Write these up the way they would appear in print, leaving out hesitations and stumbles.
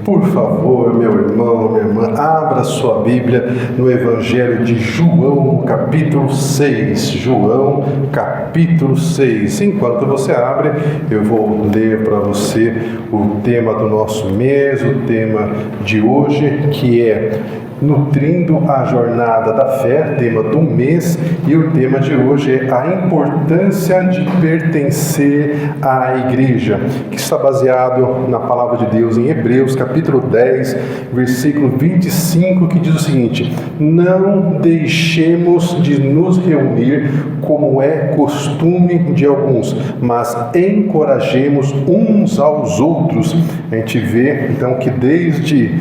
Por favor, meu irmão, minha irmã, abra sua Bíblia no Evangelho de João, capítulo 6. João, capítulo 6. Enquanto você abre, eu vou ler para você o tema do nosso mês, o tema de hoje, que é Nutrindo a Jornada da Fé, tema do mês, e o tema de hoje é a importância de pertencer à igreja, que está baseado na palavra de Deus em Hebreus, capítulo 10, versículo 25, que diz o seguinte: não deixemos de nos reunir como é costume de alguns, mas encorajemos uns aos outros. A gente vê então que desde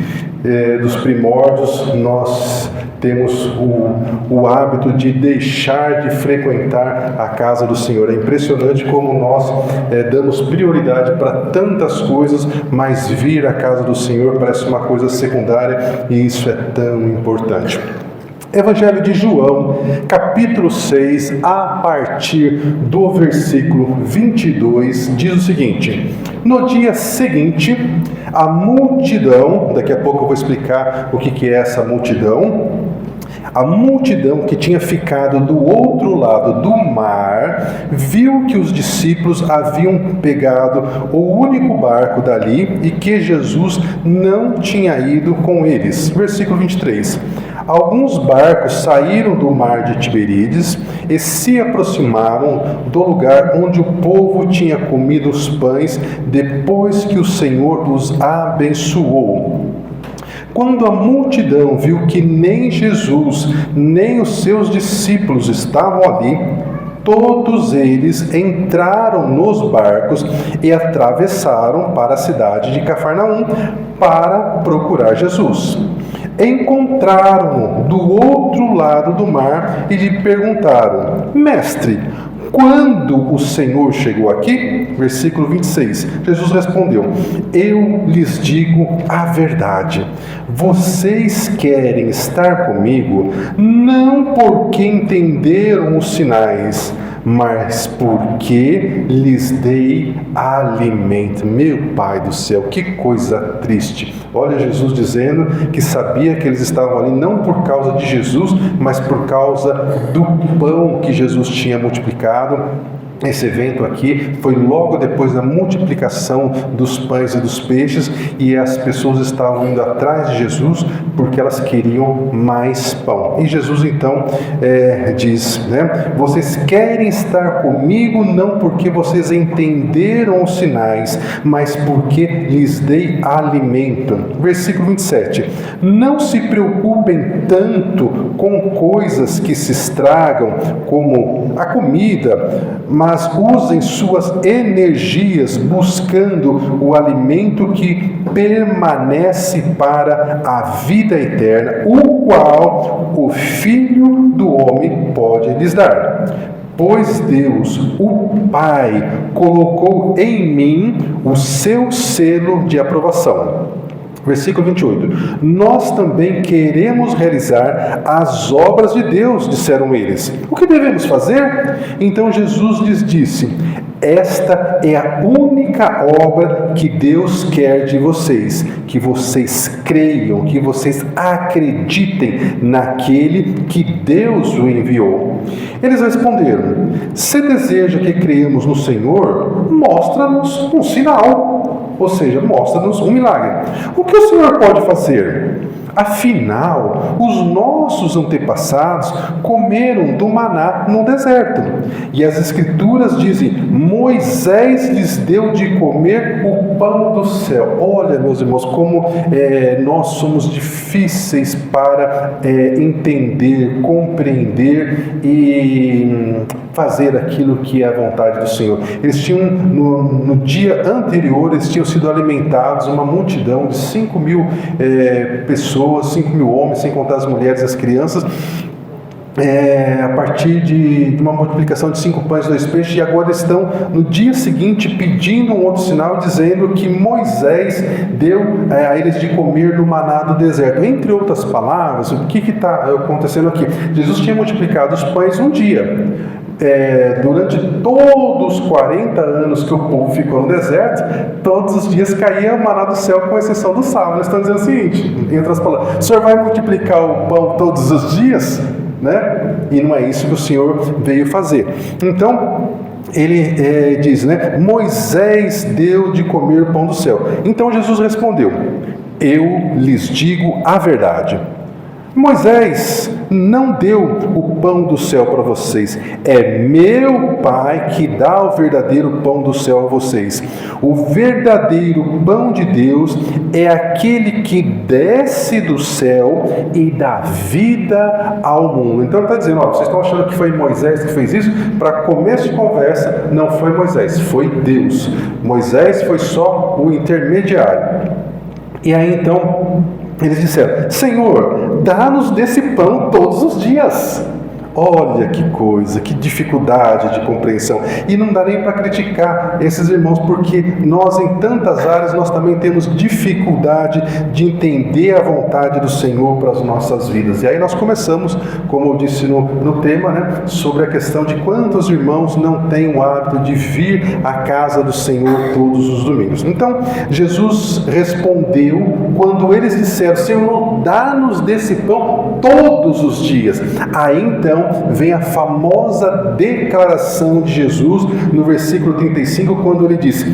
dos primórdios nós temos o hábito de deixar de frequentar a casa do Senhor. É impressionante como nós damos prioridade para tantas coisas, mas vir à casa do Senhor parece uma coisa secundária, e isso é tão importante. Evangelho de João, capítulo 6, a partir do versículo 22, diz o seguinte: no dia seguinte, a multidão, daqui a pouco eu vou explicar o que é essa multidão, a multidão que tinha ficado do outro lado do mar, viu que os discípulos haviam pegado o único barco dali e que Jesus não tinha ido com eles. Versículo 23. Alguns barcos saíram do mar de Tiberíades e se aproximaram do lugar onde o povo tinha comido os pães depois que o Senhor os abençoou. Quando a multidão viu que nem Jesus, nem os seus discípulos estavam ali, todos eles entraram nos barcos e atravessaram para a cidade de Cafarnaum para procurar Jesus. Encontraram-no do outro lado do mar e lhe perguntaram: Mestre, quando o Senhor chegou aqui? Versículo 26. Jesus respondeu: eu lhes digo a verdade. Vocês querem estar comigo não porque entenderam os sinais, mas porque lhes dei alimento. Meu Pai do céu, que coisa triste. Olha Jesus dizendo que sabia que eles estavam ali não por causa de Jesus, mas por causa do pão que Jesus tinha multiplicado. Esse evento aqui foi logo depois da multiplicação dos pães e dos peixes, e as pessoas estavam indo atrás de Jesus porque elas queriam mais pão. E Jesus então diz, vocês querem estar comigo não porque vocês entenderam os sinais, mas porque lhes dei alimento. Versículo 27. Não se preocupem tanto com coisas que se estragam, como a comida, mas usem suas energias buscando o alimento que permanece para a vida eterna, o qual o Filho do Homem pode lhes dar. Pois Deus, o Pai, colocou em mim o seu selo de aprovação. Versículo 28. Nós também queremos realizar as obras de Deus, disseram eles. O que devemos fazer? Então Jesus lhes disse: esta é a única obra que Deus quer de vocês, que vocês creiam, que vocês acreditem naquele que Deus o enviou. Eles responderam: se deseja que creiamos no Senhor, mostra-nos um sinal. Ou seja, mostra-nos um milagre. O que o Senhor pode fazer? Afinal, os nossos antepassados comeram do maná no deserto. E as Escrituras dizem: Moisés lhes deu de comer o pão do céu. Olha, meus irmãos, como nós somos difíceis para entender, compreender e fazer aquilo que é a vontade do Senhor. Eles tinham, no dia anterior, eles tinham sido alimentados, uma multidão de 5.000 pessoas, 5.000 homens, sem contar as mulheres e as crianças, a partir de uma multiplicação de 5 pães e 2 peixes, e agora estão no dia seguinte pedindo um outro sinal, dizendo que Moisés deu a eles de comer no maná do deserto. Entre outras palavras, o que está acontecendo aqui? Jesus tinha multiplicado os pães um dia, durante todos os 40 anos que o povo ficou no deserto, todos os dias caía maná do céu, com exceção do sábado. Eles estão dizendo o seguinte, em outras palavras: o Senhor vai multiplicar o pão todos os dias? Né? E não é isso que o Senhor veio fazer. Então, ele diz, né? Moisés deu de comer o pão do céu. Então Jesus respondeu: eu lhes digo a verdade. Moisés não deu o pão do céu para vocês, é meu Pai que dá o verdadeiro pão do céu a vocês. O verdadeiro pão de Deus é aquele que desce do céu e dá vida ao mundo. Então ele está dizendo, vocês estão achando que foi Moisés que fez isso? Para começo de conversa, não foi Moisés, foi Deus. Moisés foi só o intermediário. E aí então eles disseram: Senhor, dá-nos desse pão todos os dias. Olha que coisa, que dificuldade de compreensão. E não dá nem para criticar esses irmãos, porque nós em tantas áreas nós também temos dificuldade de entender a vontade do Senhor para as nossas vidas. E aí nós começamos, como eu disse no tema, né, sobre a questão de quantos irmãos não têm o hábito de vir à casa do Senhor todos os domingos. Então Jesus respondeu quando eles disseram: Senhor, dá-nos desse pão todos os dias. Aí então vem a famosa declaração de Jesus no versículo 35, quando ele diz: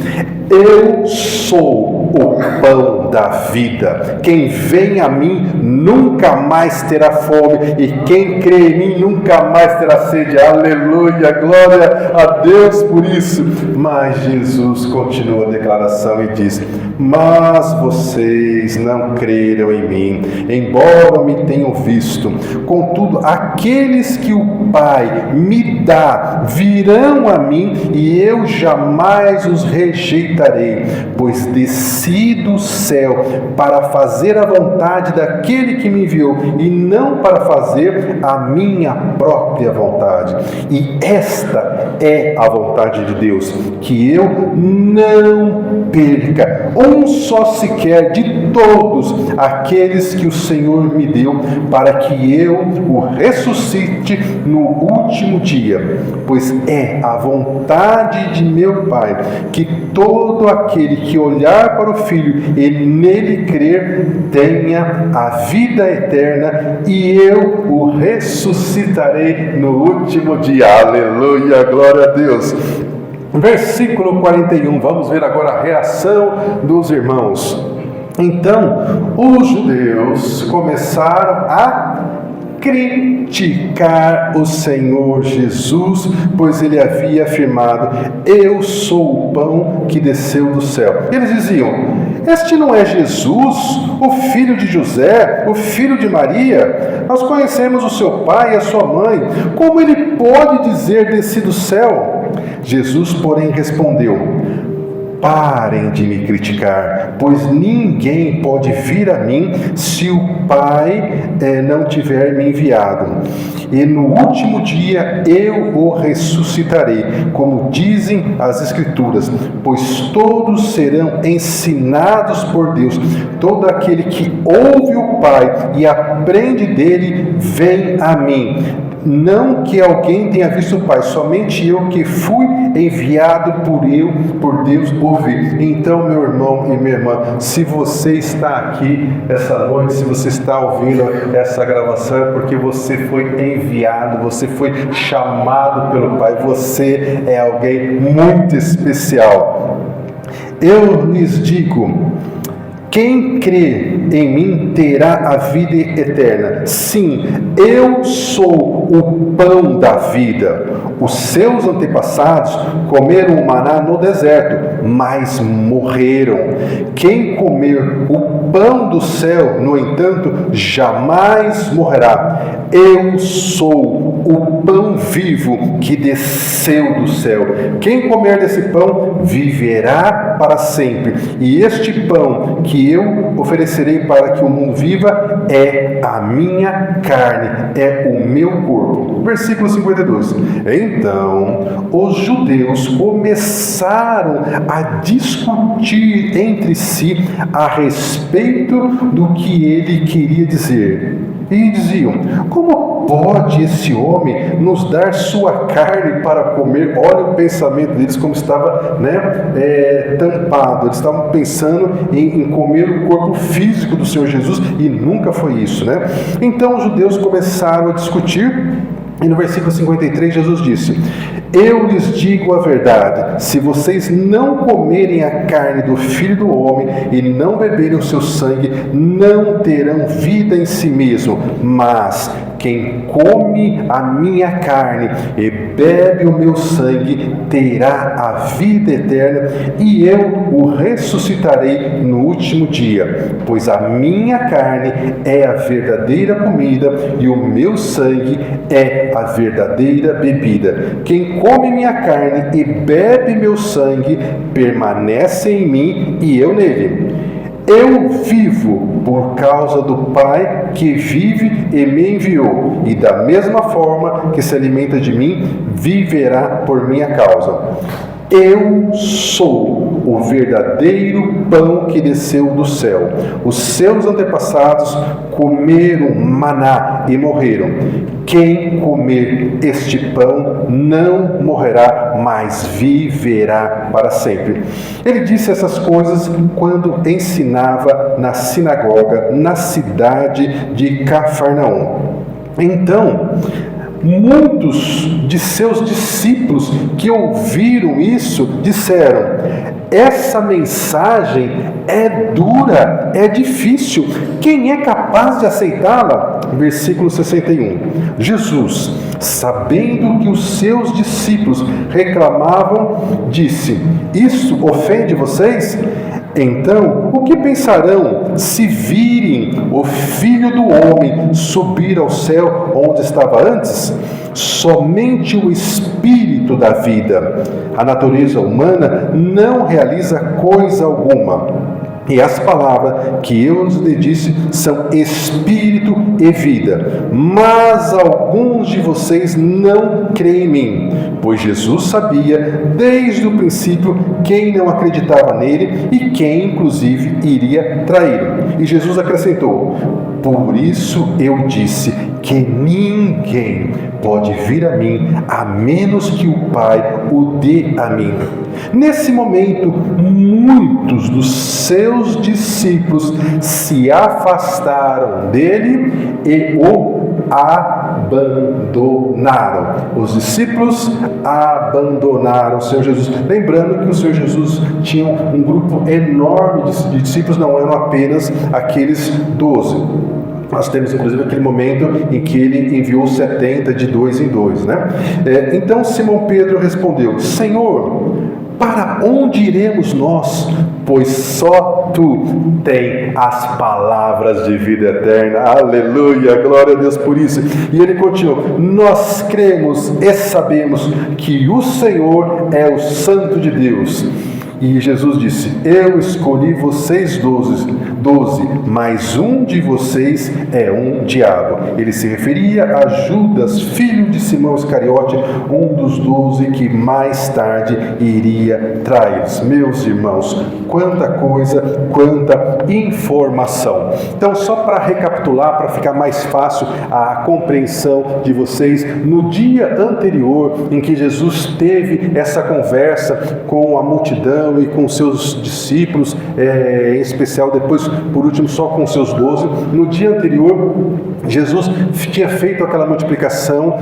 eu sou o pão da vida. Quem vem a mim nunca mais terá fome, e quem crê em mim nunca mais terá sede. Aleluia, glória a Deus por isso. Mas Jesus continua a declaração e diz: mas vocês não creram em mim, embora me tenham visto. Contudo, aqueles que o Pai me dá virão a mim, e eu jamais os rejeitarei, pois desci do céu para fazer a vontade daquele que me enviou, e não para fazer a minha própria vontade. E esta é a vontade de Deus, que eu não perca um só sequer de todos aqueles que o Senhor me deu, para que eu o ressuscite no último dia. Pois é a vontade de meu Pai que todo aquele que olhar para o Filho e nele crer tenha a vida eterna, e eu o ressuscitarei no último dia. Aleluia, glória a Deus. Versículo 41, vamos ver agora a reação dos irmãos. Então, os judeus começaram a criticar o Senhor Jesus, pois ele havia afirmado: eu sou o pão que desceu do céu. Eles diziam: este não é Jesus, o filho de José, o filho de Maria? Nós conhecemos o seu pai e a sua mãe. Como ele pode dizer desci do céu? Jesus, porém, respondeu: parem de me criticar, pois ninguém pode vir a mim se o Pai não tiver me enviado. E no último dia eu o ressuscitarei, como dizem as Escrituras, pois todos serão ensinados por Deus. Todo aquele que ouve o Pai e aprende dele vem a mim. Não que alguém tenha visto o Pai, somente eu que fui enviado por Deus ouvir. Então, meu irmão e minha irmã, se você está aqui essa noite, se você está ouvindo essa gravação, é porque você foi enviado, você foi chamado pelo Pai, você é alguém muito especial. Eu lhes digo: quem crê em mim terá a vida eterna. Sim, eu sou o pão da vida. Os seus antepassados comeram o maná no deserto, mas morreram. Quem comer o pão do céu, no entanto, jamais morrerá. Eu sou o pão vivo que desceu do céu. Quem comer desse pão viverá para sempre. E este pão que eu oferecerei para que o mundo viva é a minha carne, é o meu corpo. Versículo 52. Então, os judeus começaram a discutir entre si a respeito do que ele queria dizer. e diziam: como pode esse homem nos dar sua carne para comer? Olha o pensamento deles, como estava tampado. Eles estavam pensando em comer o corpo físico do Senhor Jesus, e nunca foi isso, né? Então os judeus começaram a discutir, e no versículo 53 Jesus disse: eu lhes digo a verdade, se vocês não comerem a carne do Filho do Homem e não beberem o seu sangue, não terão vida em si mesmo, mas quem come a minha carne e bebe o meu sangue terá a vida eterna, e eu o ressuscitarei no último dia, pois a minha carne é a verdadeira comida e o meu sangue é a verdadeira bebida. Quem come minha carne e bebe meu sangue permanece em mim e eu nele. Eu vivo por causa do Pai que vive e me enviou, e da mesma forma que se alimenta de mim, viverá por minha causa. Eu sou o verdadeiro pão que desceu do céu. Os seus antepassados comeram maná e morreram. Quem comer este pão não morrerá, mas viverá para sempre. Ele disse essas coisas quando ensinava na sinagoga, na cidade de Cafarnaum. Então, muitos de seus discípulos que ouviram isso disseram: essa mensagem é dura, é difícil, quem é capaz de aceitá-la? Versículo 61. Jesus, sabendo que os seus discípulos reclamavam, disse: isso ofende vocês? Então, o que pensarão se virem o Filho do Homem subir ao céu onde estava antes? Somente o Espírito da vida. A natureza humana não realiza coisa alguma. E as palavras que eu lhe disse são espírito e vida. Mas alguns de vocês não creem em mim, pois Jesus sabia desde o princípio quem não acreditava nele e quem inclusive iria traí-lo. E Jesus acrescentou: por isso eu disse que ninguém pode vir a mim, a menos que o Pai o dê a mim. Nesse momento, muitos dos seus discípulos se afastaram dele e o abandonaram. Os discípulos abandonaram o Senhor Jesus. Lembrando que o Senhor Jesus tinha um grupo enorme de discípulos, não eram apenas aqueles 12. Nós temos inclusive aquele momento em que ele enviou 70 de 2 em 2, né? Então Simão Pedro respondeu: Senhor, para onde iremos nós? Pois só tu tens as palavras de vida eterna. Aleluia, glória a Deus por isso. E ele continuou: nós cremos e sabemos que o Senhor é o Santo de Deus. E Jesus disse: eu escolhi vocês 12, mas um de vocês é um diabo. Ele se referia a Judas, filho de Simão Iscariote, um dos 12 que mais tarde iria traí-los. Meus irmãos, quanta coisa, quanta informação. Então, só para recapitular, para ficar mais fácil a compreensão de vocês, no dia anterior em que Jesus teve essa conversa com a multidão e com seus discípulos, em especial depois, por último, só com seus 12, no dia anterior, Jesus tinha feito aquela multiplicação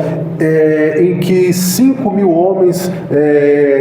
em que 5.000 homens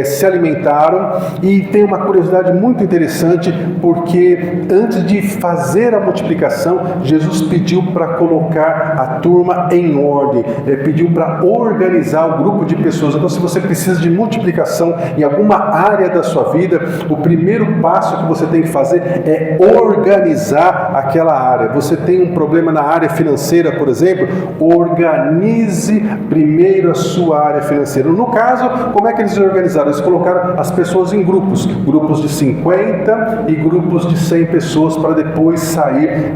se alimentaram. E tem uma curiosidade muito interessante, porque antes de fazer a multiplicação, Jesus pediu para colocar a turma em ordem, pediu para organizar o grupo de pessoas. Então, se você precisa de multiplicação em alguma área da sua vida, o primeiro passo que você tem que fazer é organizar aquela área. Você tem um problema na área financeira, por exemplo, organize primeiro a sua área financeira. No caso, como é que eles organizaram? Eles colocaram as pessoas em grupos de 50 e grupos de 100 pessoas, para depois sair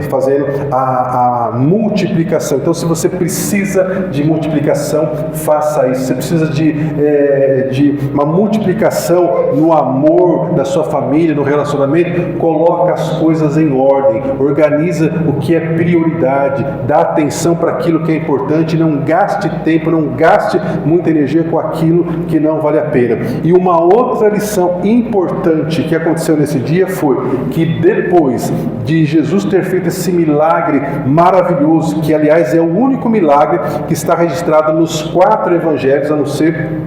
fazendo a multiplicação. Então, se você precisa de multiplicação, faça isso. Você precisa de uma multiplicação no amor da sua família, no relacionamento, coloca coisas em ordem, organiza o que é prioridade, dá atenção para aquilo que é importante, não gaste tempo, não gaste muita energia com aquilo que não vale a pena. E uma outra lição importante que aconteceu nesse dia foi que depois de Jesus ter feito esse milagre maravilhoso, que aliás é o único milagre que está registrado nos 4 evangelhos, a não ser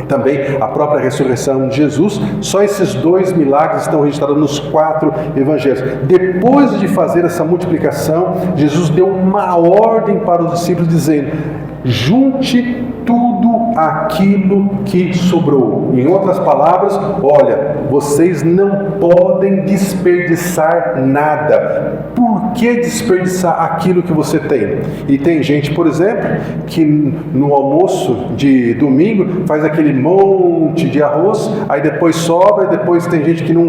também a própria ressurreição de Jesus, só esses 2 milagres estão registrados nos 4 evangelhos. Depois de fazer essa multiplicação, Jesus deu uma ordem para os discípulos dizendo: junte tudo aquilo que sobrou. Em outras palavras, olha, vocês não podem desperdiçar nada. Por que desperdiçar aquilo que você tem? E tem gente, por exemplo, que no almoço de domingo faz aquele monte de arroz, aí depois sobra, e depois tem gente que não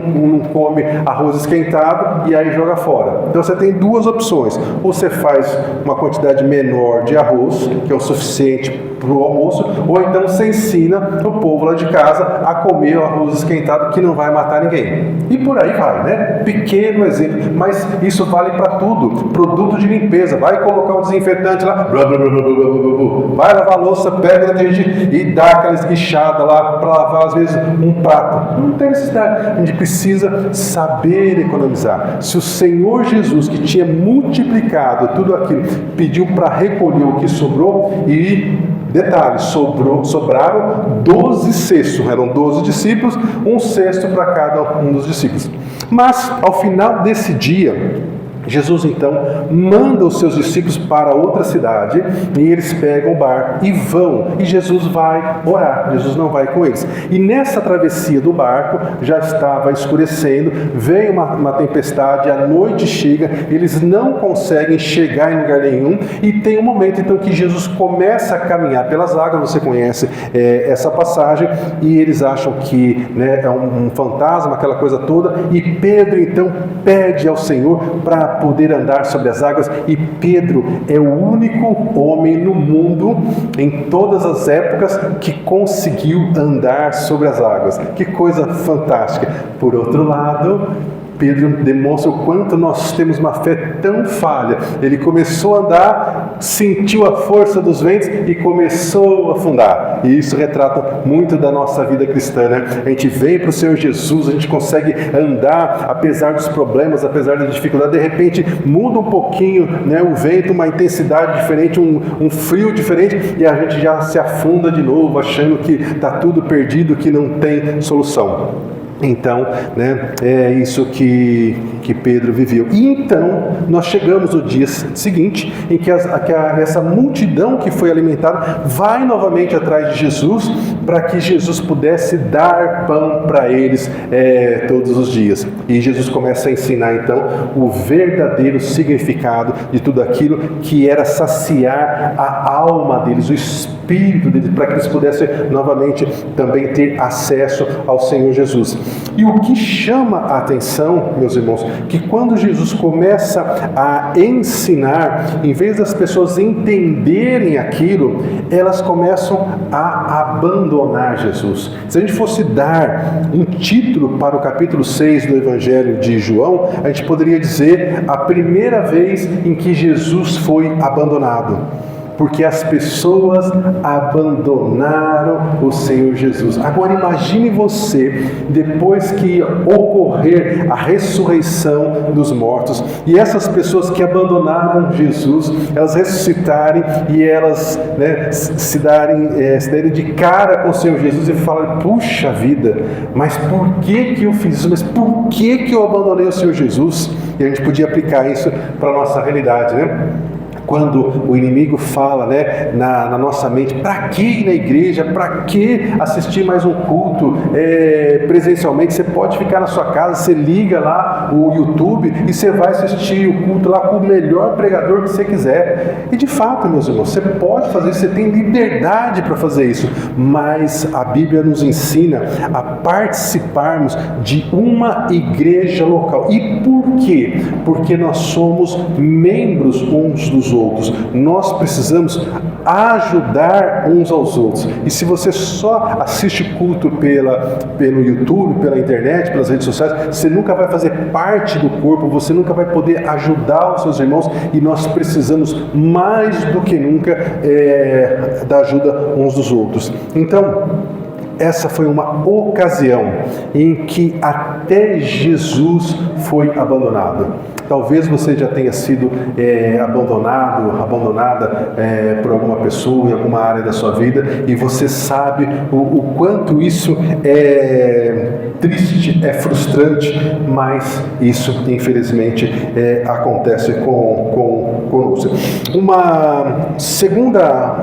come arroz esquentado e aí joga fora. Então você tem 2 opções: ou você faz uma quantidade menor de arroz, que é o suficiente para o almoço, ou então você ensina o povo lá de casa a comer o arroz esquentado, que não vai matar ninguém. E por aí vai, né? Pequeno exemplo, mas isso vale para tudo. Produto de limpeza, vai colocar um desinfetante lá, blá, blá, blá, blá, blá, blá, vai lavar a louça, pega o detergente e dá aquela esguichada lá para lavar às vezes um prato. Não tem necessidade. A gente precisa saber economizar. Se o Senhor Jesus, que tinha multiplicado tudo aquilo, pediu para recolher o que sobrou, e detalhe, sobraram 12 cestos, eram 12 discípulos, um cesto para cada um dos discípulos. Mas ao final desse dia, Jesus então manda os seus discípulos para outra cidade, e eles pegam o barco e vão, e Jesus vai orar. Jesus não vai com eles. E nessa travessia do barco, já estava escurecendo, vem uma tempestade, a noite chega, eles não conseguem chegar em lugar nenhum, e tem um momento então que Jesus começa a caminhar pelas águas. Você conhece essa passagem, e eles acham que, né, é um fantasma, aquela coisa toda, e Pedro então pede ao Senhor para poder andar sobre as águas. E Pedro é o único homem no mundo, em todas as épocas, que conseguiu andar sobre as águas. Que coisa fantástica! Por outro lado, Pedro demonstra o quanto nós temos uma fé tão falha. Ele começou a andar, sentiu a força dos ventos e começou a afundar. E isso retrata muito da nossa vida cristã, né? A gente vem para o Senhor Jesus, a gente consegue andar apesar dos problemas, apesar da dificuldade. De repente muda um pouquinho, né, o vento, uma intensidade diferente, um frio diferente, e a gente já se afunda de novo, achando que está tudo perdido, que não tem solução. Então, né, é isso que Pedro viveu. E então, nós chegamos no dia seguinte, em que essa multidão que foi alimentada vai novamente atrás de Jesus, para que Jesus pudesse dar pão para eles todos os dias. E Jesus começa a ensinar então o verdadeiro significado de tudo aquilo, que era saciar a alma deles, o espírito deles, para que eles pudessem novamente também ter acesso ao Senhor Jesus. E o que chama a atenção, meus irmãos, que quando Jesus começa a ensinar, em vez das pessoas entenderem aquilo, elas começam a abandonar Jesus. Se a gente fosse dar um título para o capítulo 6 do Evangelho de João, a gente poderia dizer: a primeira vez em que Jesus foi abandonado. Porque as pessoas abandonaram o Senhor Jesus. Agora imagine você, depois que ocorrer a ressurreição dos mortos, e essas pessoas que abandonaram Jesus, elas ressuscitarem e elas, né, se darem de cara com o Senhor Jesus e falarem: puxa vida, mas por que eu fiz isso? Mas por que eu abandonei o Senhor Jesus? E a gente podia aplicar isso para a nossa realidade, né? Quando o inimigo fala, né, na nossa mente: para que ir na igreja? Para que assistir mais um culto presencialmente? Você pode ficar na sua casa, você liga lá o YouTube e você vai assistir o culto lá com o melhor pregador que você quiser. E de fato, meus irmãos, você pode fazer isso, você tem liberdade para fazer isso, mas a Bíblia nos ensina a participarmos de uma igreja local. E por quê? Porque nós somos membros uns dos outros. Nós precisamos ajudar uns aos outros. E se você só assiste culto pelo YouTube, pela internet, pelas redes sociais, você nunca vai fazer parte do corpo, você nunca vai poder ajudar os seus irmãos, e nós precisamos mais do que nunca da ajuda uns dos outros. Então, essa foi uma ocasião em que até Jesus foi abandonado. Talvez você já tenha sido abandonada por alguma pessoa em alguma área da sua vida, e você sabe o quanto isso é triste, é frustrante, mas isso infelizmente acontece conosco. Uma segunda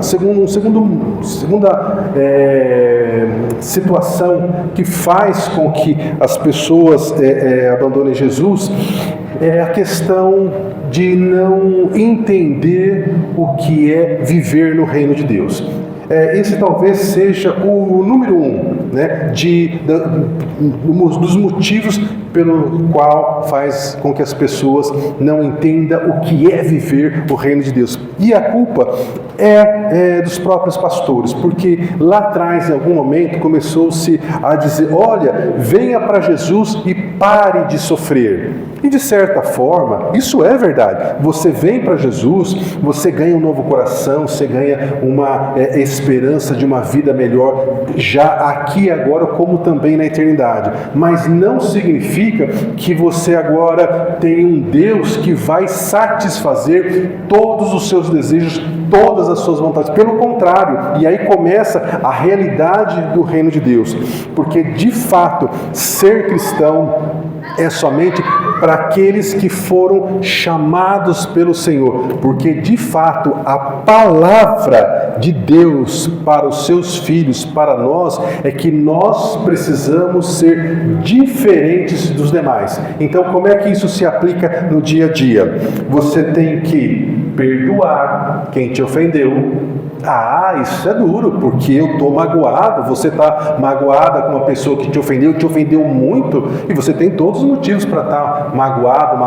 situação que faz com que as pessoas abandonem Jesus é a questão de não entender o que é viver no reino de Deus. Esse talvez seja o número 1, né, dos motivos pelo qual faz com que as pessoas não entendam o que é viver o reino de Deus. E a culpa é dos próprios pastores, porque lá atrás, em algum momento, começou-se a dizer: olha, venha para Jesus e pare de sofrer. E de certa forma, isso é verdade. Você vem para Jesus, você ganha um novo coração, você ganha uma esperança de uma vida melhor, já aqui e agora, como também na eternidade. Mas não significa que você agora tem um Deus que vai satisfazer todos os seus desejos, todas as suas vontades. Pelo contrário, e aí começa a realidade do reino de Deus. Porque, de fato, ser cristão é somente para aqueles que foram chamados pelo Senhor, porque de fato a palavra de Deus para os seus filhos, para nós, é que nós precisamos ser diferentes dos demais. Então, como é que isso se aplica no dia a dia? Você tem que perdoar quem te ofendeu. Isso é duro, porque eu estou magoado. Você está magoada com uma pessoa que te ofendeu muito, e você tem todos os motivos para estar magoado,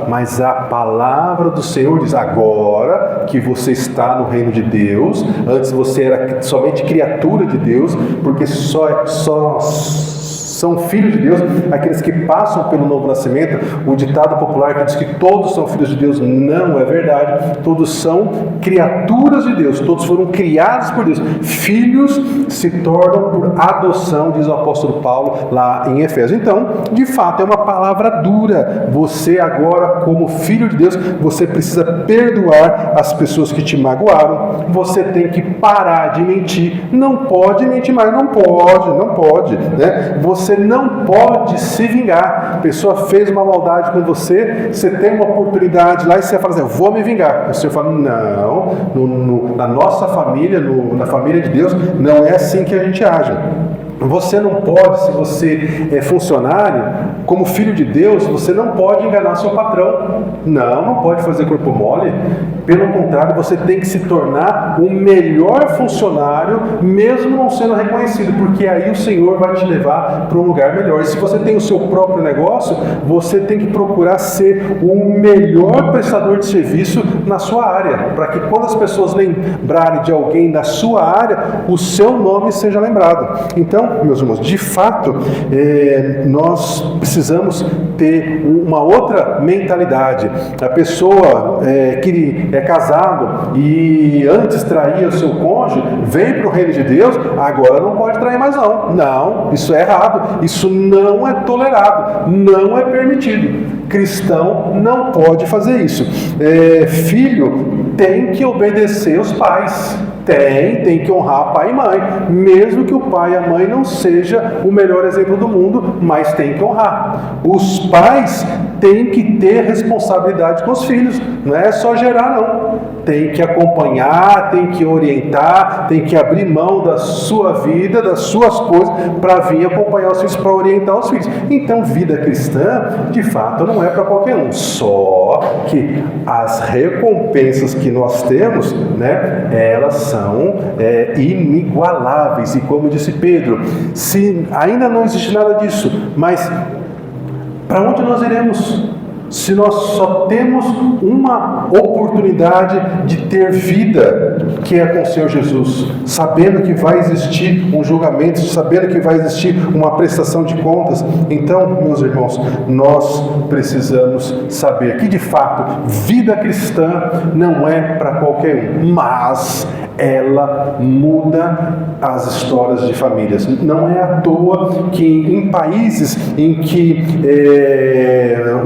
mas a palavra do Senhor diz: agora que você está no reino de Deus, antes você era somente criatura de Deus, porque só são filhos de Deus aqueles que passam pelo novo nascimento. O ditado popular que diz que todos são filhos de Deus não é verdade. Todos são criaturas de Deus, todos foram criados por Deus. Filhos se tornam por adoção, diz o apóstolo Paulo lá em Efésios. Então, de fato, é uma palavra dura. Você agora, como filho de Deus, você precisa perdoar as pessoas que te magoaram. Você tem que parar de mentir. Não pode mentir mais, não pode, né? Você não pode se vingar. A pessoa fez uma maldade com você, você tem uma oportunidade lá e você fala assim: eu vou me vingar. Você fala: não, na nossa família, na família de Deus, não é assim que a gente age. Você não pode, se você é funcionário, como filho de Deus, você não pode enganar seu patrão. Não pode fazer corpo mole. Pelo contrário, você tem que se tornar o melhor funcionário, mesmo não sendo reconhecido, porque aí o Senhor vai te levar para um lugar melhor. E se você tem o seu próprio negócio, você tem que procurar ser o melhor prestador de serviço na sua área, para que quando as pessoas lembrarem de alguém da sua área, o seu nome seja lembrado. Então, meus irmãos, de fato, nós precisamos ter uma outra mentalidade. A pessoa que é casado e antes traía o seu cônjuge, vem para o reino de Deus, agora não pode trair mais não, isso é errado, isso não é tolerado, não é permitido. Cristão não pode fazer isso. Filho tem que obedecer os pais, tem que honrar pai e mãe, mesmo que o pai e a mãe não seja o melhor exemplo do mundo, mas tem que honrar. Os pais têm que ter responsabilidade com os filhos, não é só gerar não. Tem que acompanhar, tem que orientar, tem que abrir mão da sua vida, das suas coisas, para vir acompanhar os filhos, para orientar os filhos. Então, vida cristã, de fato, não é para qualquer um. Só que as recompensas que nós temos, né, elas são inigualáveis. E como disse Pedro, se ainda não existe nada disso, mas para onde nós iremos? se nós só temos uma oportunidade de ter vida, que é com o Senhor Jesus, sabendo que vai existir um julgamento, sabendo que vai existir uma prestação de contas? Então, meus irmãos, nós precisamos saber que, de fato, vida cristã não é para qualquer um, mas ela muda as histórias de famílias. Não é à toa que em países em que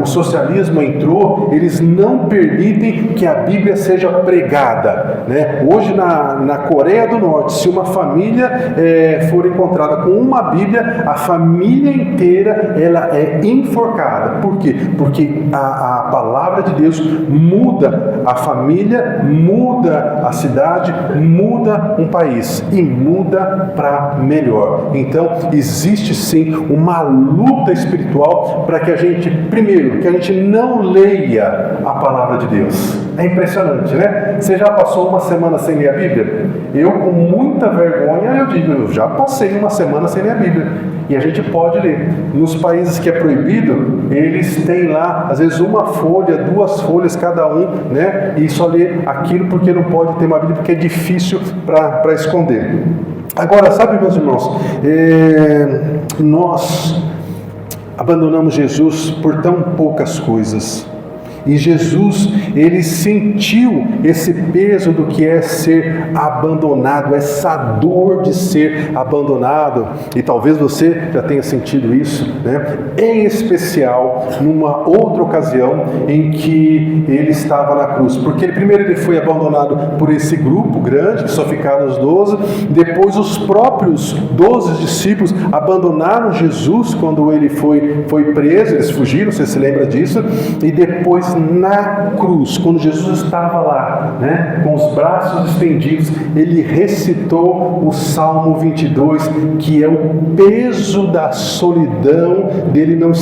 o socialismo entrou, eles não permitem que a Bíblia seja pregada, né? Hoje na Coreia do Norte, se uma família for encontrada com uma Bíblia, a família inteira ela é enforcada. Por quê? Porque a palavra de Deus muda a família, muda a cidade, muda um país e muda para melhor. Então existe sim uma luta espiritual para que a gente, primeiro, que a gente não leia a palavra de Deus. É impressionante, né? Você já passou uma semana sem ler a Bíblia? Eu, com muita vergonha, eu digo, eu já passei uma semana sem ler a Bíblia. E a gente pode ler. Nos países que é proibido, eles têm lá, às vezes, uma folha, 2 folhas cada um, né? E só lê aquilo porque não pode ter uma Bíblia, porque é difícil para esconder. Agora, sabe, meus irmãos, nós abandonamos Jesus por tão poucas coisas. E Jesus, ele sentiu esse peso do que é ser abandonado, essa dor de ser abandonado. E talvez você já tenha sentido isso, né? Em especial, numa outra ocasião em que ele estava na cruz. Porque primeiro ele foi abandonado por esse grupo grande, que só ficaram os 12. Depois os próprios 12 discípulos abandonaram Jesus quando ele foi preso. Eles fugiram, você se lembra disso? E depois na cruz, quando Jesus estava lá, né, com os braços estendidos, ele recitou o Salmo 22, que é o peso da solidão, dele não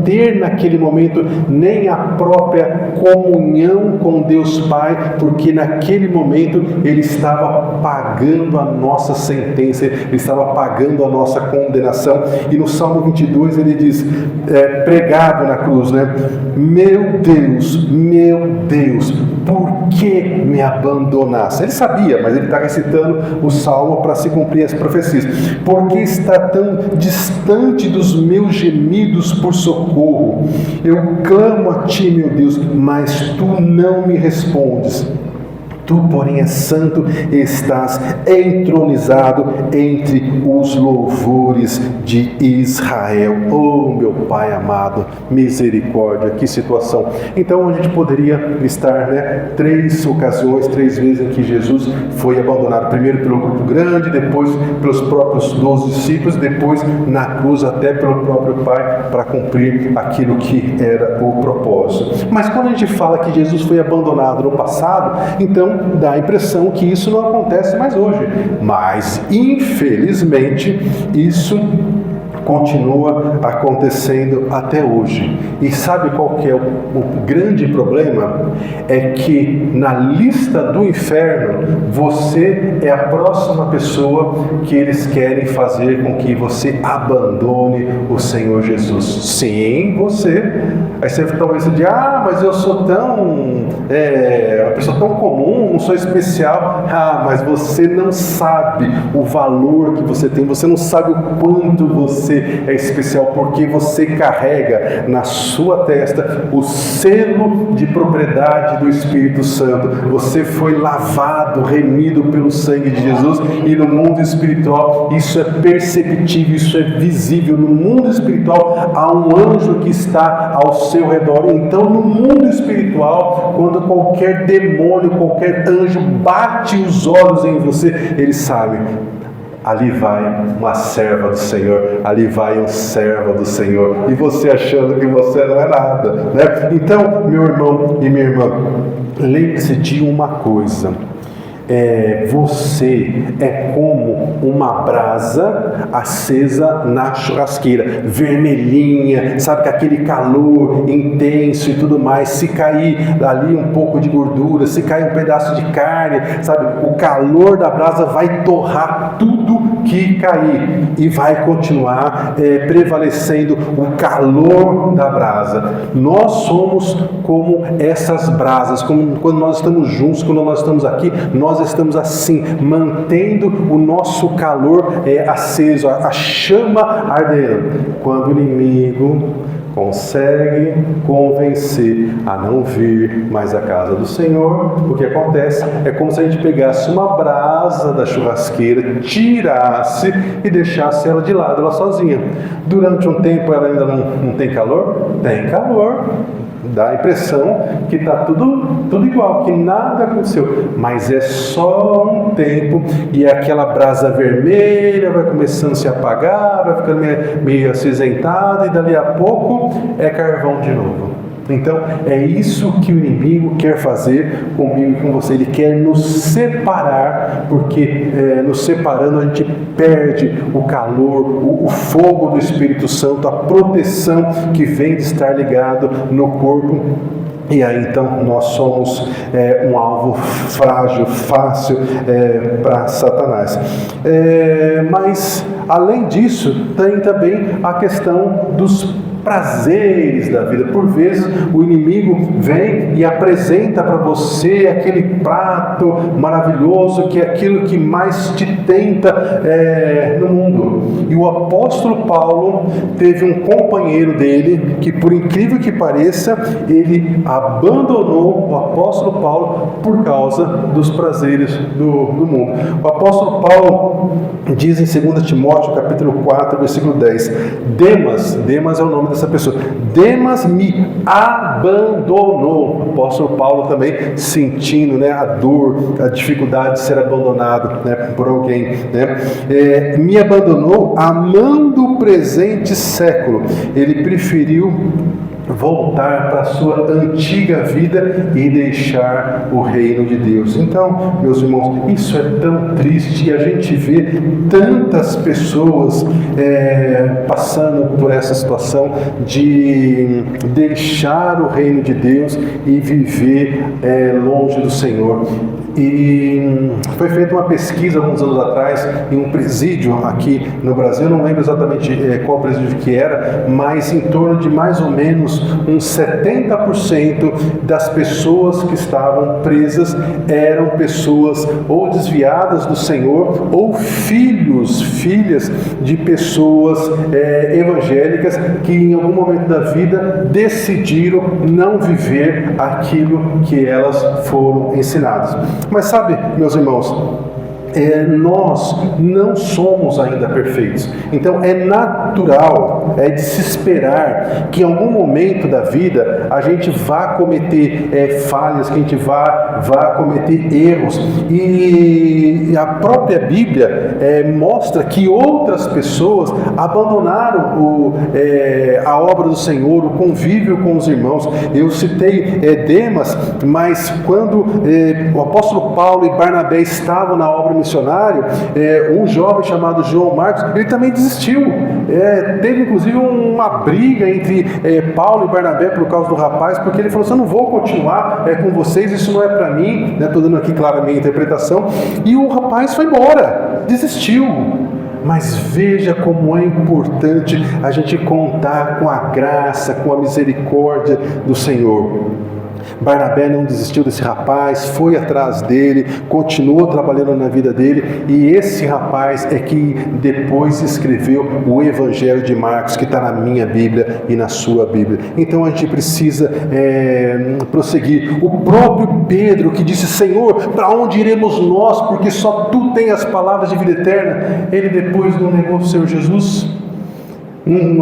ter naquele momento nem a própria comunhão com Deus Pai, porque naquele momento ele estava pagando a nossa sentença, ele estava pagando a nossa condenação. E no Salmo 22 ele diz, pregado na cruz, né, meu Deus, por que me abandonaste? Ele sabia, mas ele está recitando o Salmo para se cumprir as profecias. Por que está tão distante dos meus gemidos por socorro? Eu clamo a ti, meu Deus, mas tu não me respondes. Tu, porém, és santo e estás entronizado entre os louvores de Israel. Oh, meu Pai amado, misericórdia, que situação. Então, a gente poderia estar, 3 ocasiões, 3 vezes em que Jesus foi abandonado. Primeiro pelo grupo grande, depois pelos próprios 12 discípulos, depois na cruz até pelo próprio Pai, para cumprir aquilo que era o propósito. Mas quando a gente fala que Jesus foi abandonado no passado, então dá a impressão que isso não acontece mais hoje. Mas, infelizmente, isso continua acontecendo até hoje. E sabe qual que é o grande problema? É que na lista do inferno, você é a próxima pessoa que eles querem fazer com que você abandone o Senhor Jesus. Sim, você. Aí você talvez diga, mas eu sou uma pessoa tão comum, não sou especial. Mas você não sabe o valor que você tem, você não sabe o quanto você é especial, porque você carrega na sua testa o selo de propriedade do Espírito Santo. Você foi lavado, remido pelo sangue de Jesus, e no mundo espiritual isso é perceptível, isso é visível. No mundo espiritual há um anjo que está ao seu redor. Então, no mundo espiritual, quando qualquer demônio, qualquer anjo bate os olhos em você, ele sabe: ali vai uma serva do Senhor, ali vai um servo do Senhor, e você achando que você não é nada, né? Então, meu irmão e minha irmã, lembre-se de uma coisa: Você é como uma brasa acesa na churrasqueira, vermelhinha, sabe, com aquele calor intenso e tudo mais. Se cair ali um pouco de gordura, se cair um pedaço de carne, sabe, o calor da brasa vai torrar tudo que cair e vai continuar prevalecendo o calor da brasa. Nós somos como essas brasas, como quando nós estamos juntos, quando nós estamos aqui, nós estamos assim, mantendo o nosso calor aceso, a chama ardendo. Quando o inimigo consegue convencer a não vir mais à casa do Senhor, o que acontece é como se a gente pegasse uma brasa da churrasqueira, tirasse e deixasse ela de lado, ela sozinha. Durante um tempo ela ainda não tem calor? Tem calor. Dá a impressão que está tudo igual, que nada aconteceu, mas é só um tempo e aquela brasa vermelha vai começando a se apagar, vai ficando meio acinzentada e dali a pouco é carvão de novo. Então é isso que o inimigo quer fazer comigo e com você. Ele quer nos separar, porque nos separando a gente perde o calor, o fogo do Espírito Santo, a proteção que vem de estar ligado no corpo. E aí então nós somos um alvo frágil, fácil para Satanás. Mas além disso, tem também a questão dos prazeres da vida. Por vezes o inimigo vem e apresenta para você aquele prato maravilhoso que é aquilo que mais te tenta no mundo. E o apóstolo Paulo teve um companheiro dele que, por incrível que pareça, ele abandonou o apóstolo Paulo por causa dos prazeres do mundo. O apóstolo Paulo diz em 2 Timóteo capítulo 4, versículo 10, Demas é o nome dessa pessoa, Demas me abandonou. O apóstolo Paulo também sentindo a dor, a dificuldade de ser abandonado por alguém, me abandonou amando o presente século. Ele preferiu voltar para a sua antiga vida e deixar o reino de Deus. Então, meus irmãos, isso é tão triste, e a gente vê tantas pessoas passando por essa situação de deixar o reino de Deus e viver longe do Senhor. E foi feita uma pesquisa alguns anos atrás em um presídio aqui no Brasil, não lembro exatamente qual presídio que era, mas em torno de mais ou menos uns 70% das pessoas que estavam presas eram pessoas ou desviadas do Senhor ou filhas de pessoas evangélicas que em algum momento da vida decidiram não viver aquilo que elas foram ensinadas. Mas sabe, meus irmãos, nós não somos ainda perfeitos. Então é natural, é de se esperar que em algum momento da vida a gente vá cometer falhas, que a gente vá cometer erros. E a própria Bíblia mostra que outras pessoas abandonaram a obra do Senhor, o convívio com os irmãos. Eu citei Demas, mas quando o apóstolo Paulo e Barnabé estavam na obra missionário, um jovem chamado João Marcos, ele também desistiu. Teve inclusive uma briga entre Paulo e Barnabé por causa do rapaz, porque ele falou assim: eu não vou continuar com vocês, isso não é para mim, estou dando aqui clara a minha interpretação, e o rapaz foi embora, desistiu. Mas veja como é importante a gente contar com a graça, com a misericórdia do Senhor. Barnabé não desistiu desse rapaz, foi atrás dele, continuou trabalhando na vida dele, e esse rapaz é que depois escreveu o Evangelho de Marcos, que está na minha Bíblia e na sua Bíblia. Então a gente precisa prosseguir. O próprio Pedro, que disse: Senhor, para onde iremos nós, porque só Tu tens as palavras de vida eterna, ele depois não negou o Senhor Jesus.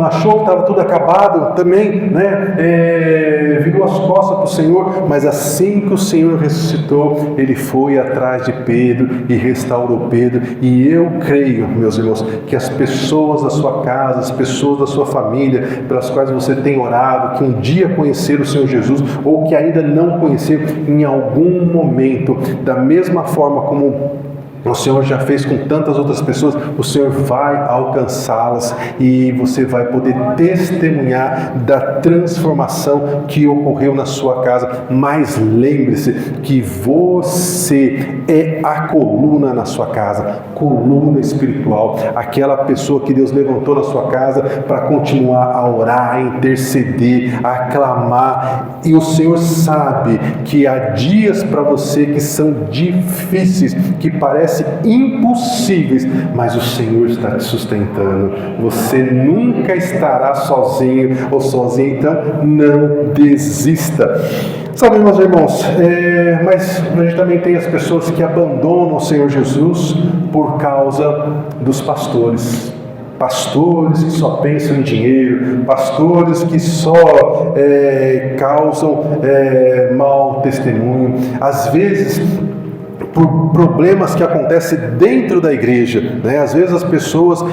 achou que estava tudo acabado também, né? Virou as costas para o Senhor, mas assim que o Senhor ressuscitou, ele foi atrás de Pedro e restaurou Pedro. E eu creio, meus irmãos, que as pessoas da sua casa, as pessoas da sua família, pelas quais você tem orado, que um dia conheceram o Senhor Jesus, ou que ainda não conheceram, em algum momento, da mesma forma como o Senhor já fez com tantas outras pessoas, o Senhor vai alcançá-las e você vai poder testemunhar da transformação que ocorreu na sua casa. Mas lembre-se que você é a coluna na sua casa, coluna espiritual, aquela pessoa que Deus levantou na sua casa para continuar a orar, a interceder, a clamar. E o Senhor sabe que há dias para você que são difíceis, que parecem impossíveis, mas o Senhor está te sustentando. Você nunca estará sozinho ou sozinha, então não desista. Sabe, meus irmãos, mas a gente também tem as pessoas que abandonam o Senhor Jesus por causa dos pastores. Pastores que só pensam em dinheiro, pastores que só causam mau testemunho, às vezes por problemas que acontecem dentro da igreja, né? Às vezes as pessoas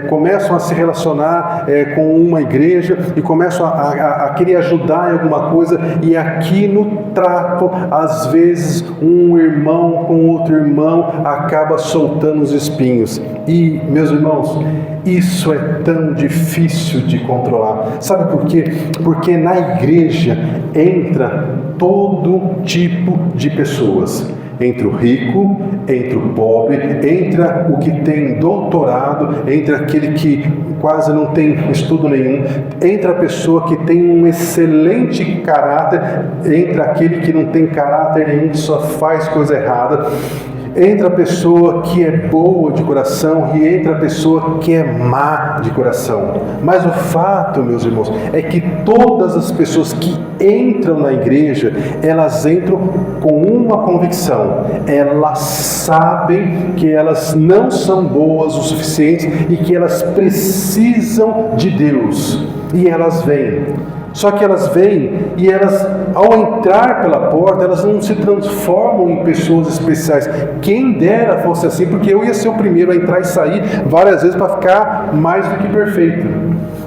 começam a se relacionar com uma igreja e começam a querer ajudar em alguma coisa, e aqui no trato, às vezes um irmão com outro irmão acaba soltando os espinhos. E, meus irmãos, isso é tão difícil de controlar. Sabe por quê? Porque na igreja entra todo tipo de pessoas. Entra o rico, entra o pobre, entra o que tem doutorado, entra aquele que quase não tem estudo nenhum, entra a pessoa que tem um excelente caráter, entra aquele que não tem caráter nenhum, que só faz coisa errada. Entra a pessoa que é boa de coração e entra a pessoa que é má de coração. Mas o fato, meus irmãos, é que todas as pessoas que entram na igreja, elas entram com uma convicção. Elas sabem que elas não são boas o suficiente e que elas precisam de Deus. E elas vêm. Só que elas vêm e elas, ao entrar pela porta, elas não se transformam em pessoas especiais. Quem dera fosse assim, porque eu ia ser o primeiro a entrar e sair várias vezes para ficar mais do que perfeito.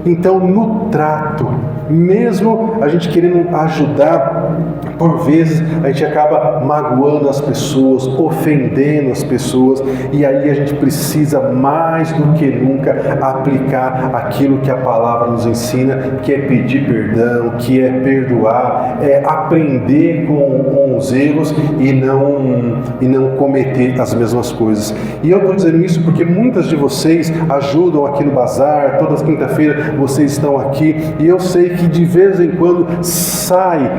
Então, no trato, mesmo a gente querendo ajudar, por vezes a gente acaba magoando as pessoas, ofendendo as pessoas, e aí a gente precisa mais do que nunca aplicar aquilo que a palavra nos ensina, que é pedir perdão, que é perdoar, é aprender com os erros e não cometer as mesmas coisas. E eu estou dizendo isso porque muitas de vocês ajudam aqui no bazar, todas as quinta-feiras vocês estão aqui, e eu sei que de vez em quando sai,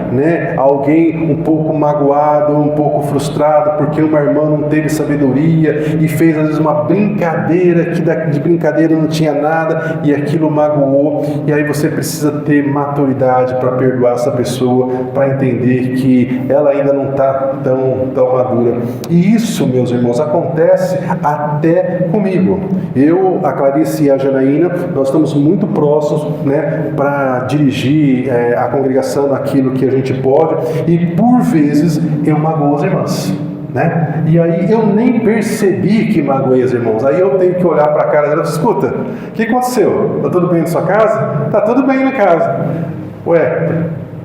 alguém um pouco magoado, um pouco frustrado, porque uma irmã não teve sabedoria e fez às vezes uma brincadeira que de brincadeira não tinha nada e aquilo magoou, e aí você precisa ter maturidade para perdoar essa pessoa, para entender que ela ainda não está tão madura. E isso, meus irmãos, acontece até comigo. Eu, a Clarice e a Janaína, nós estamos muito próximos, para dirigir a congregação naquilo que a gente pode, e por vezes eu magoo as irmãs, e aí eu nem percebi que magoei as irmãs. Aí eu tenho que olhar para a cara dela e falar: escuta, o que aconteceu? Está tudo bem na sua casa? Está tudo bem na casa. Ué,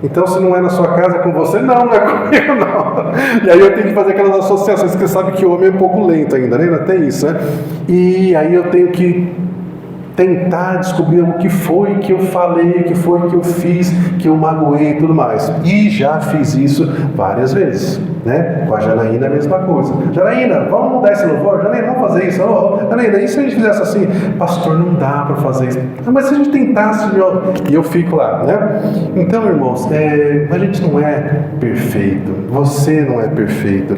então se não é na sua casa, é com você? Não é comigo não. E aí eu tenho que fazer aquelas associações, que você sabe que o homem é um pouco lento ainda, ainda tem isso, E aí eu tenho que tentar descobrir o que foi que eu falei, o que foi que eu fiz, que eu magoei e tudo mais. E já fiz isso várias vezes, Com a Janaína a mesma coisa. Janaína, vamos mudar esse louvor? Janaína, vamos fazer isso? Janaína, e se a gente fizesse assim? Pastor, não dá para fazer isso. Mas se a gente tentasse, e eu fico lá, Então, irmãos, a gente não é perfeito. Você não é perfeito.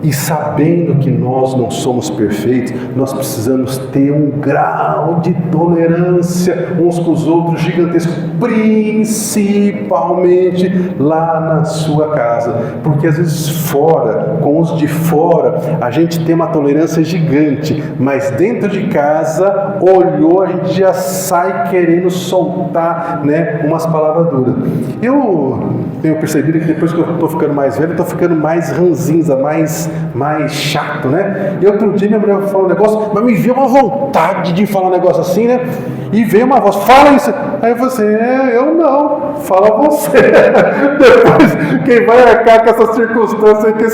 E sabendo que nós não somos perfeitos, nós precisamos ter um grau de intolerância uns com os outros gigantesca, principalmente lá na sua casa, porque às vezes fora, com os de fora, a gente tem uma tolerância gigante, mas dentro de casa, olhou, a gente já sai querendo soltar, né, umas palavras duras. Eu tenho percebido que depois que eu estou ficando mais velho, eu estou ficando mais ranzinza, mais chato, né? E outro dia minha mulher falou um negócio, mas me veio uma vontade de falar um negócio assim, né? E veio uma voz, fala isso. Aí eu falei assim, eu não, fala você. Depois, quem vai arcar com essa circunstância, com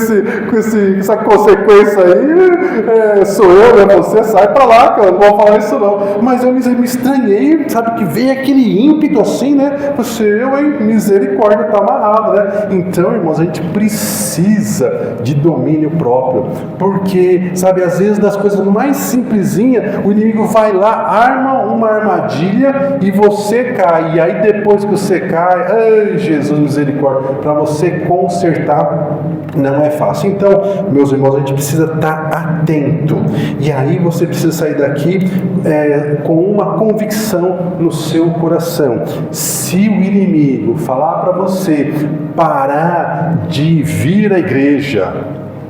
essa consequência aí, sou eu, né? Você sai pra lá, que eu não vou falar isso não. Mas eu me estranhei, sabe, que veio aquele ímpeto assim, né? Você, misericórdia, tá amarrado, né? Então, irmãos, a gente precisa de domínio próprio, porque, sabe, às vezes das coisas mais simplesinhas, o inimigo vai lá, arma uma armadilha e você cai, e aí depois que você cai, ai, Jesus, misericórdia, para você consertar não é fácil. Então, meus irmãos, a gente precisa estar atento, e aí você precisa sair daqui com uma convicção no seu coração. Se o inimigo falar para você parar de vir à igreja,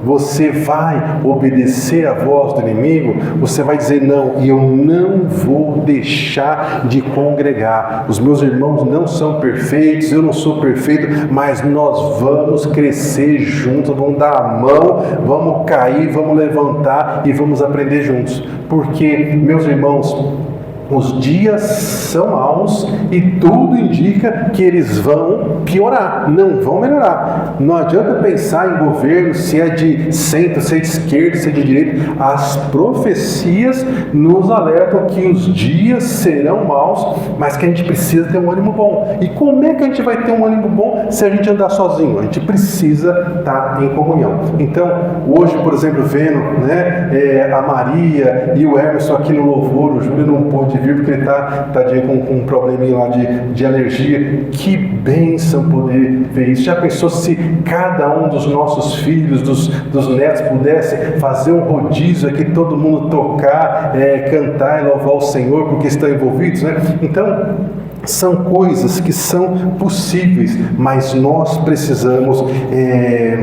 você vai obedecer a voz do inimigo? Você vai dizer não, e eu não vou deixar de congregar. Os meus irmãos não são perfeitos, eu não sou perfeito, mas nós vamos crescer juntos, vamos dar a mão, vamos cair, vamos levantar e vamos aprender juntos. Porque, meus irmãos, os dias são maus e tudo indica que eles vão piorar, não vão melhorar. Não adianta pensar em governo, se é de centro, se é de esquerda, se é de direita. As profecias nos alertam que os dias serão maus, mas que a gente precisa ter um ânimo bom. E como é que a gente vai ter um ânimo bom se a gente andar sozinho? A gente precisa estar em comunhão. Então, hoje, por exemplo, vendo, né, a Maria e o Emerson aqui no louvor, o Júlio não pôde vir porque ele está com um probleminha lá de alergia. Que bênção poder ver isso. Já pensou se cada um dos nossos filhos, dos netos pudesse fazer um rodízio aqui, todo mundo tocar, cantar e louvar o Senhor porque estão envolvidos, né? Então, são coisas que são possíveis, mas nós precisamos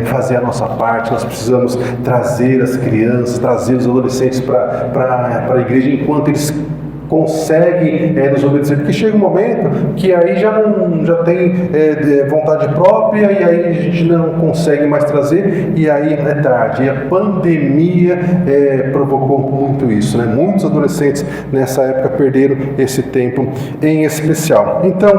fazer a nossa parte, nós precisamos trazer as crianças, trazer os adolescentes para a igreja enquanto eles conseguem nos obedecer, porque chega um momento que aí já tem vontade própria e aí a gente não consegue mais trazer e aí é tarde. E a pandemia provocou muito isso, né? Muitos adolescentes nessa época perderam esse tempo em especial. Então,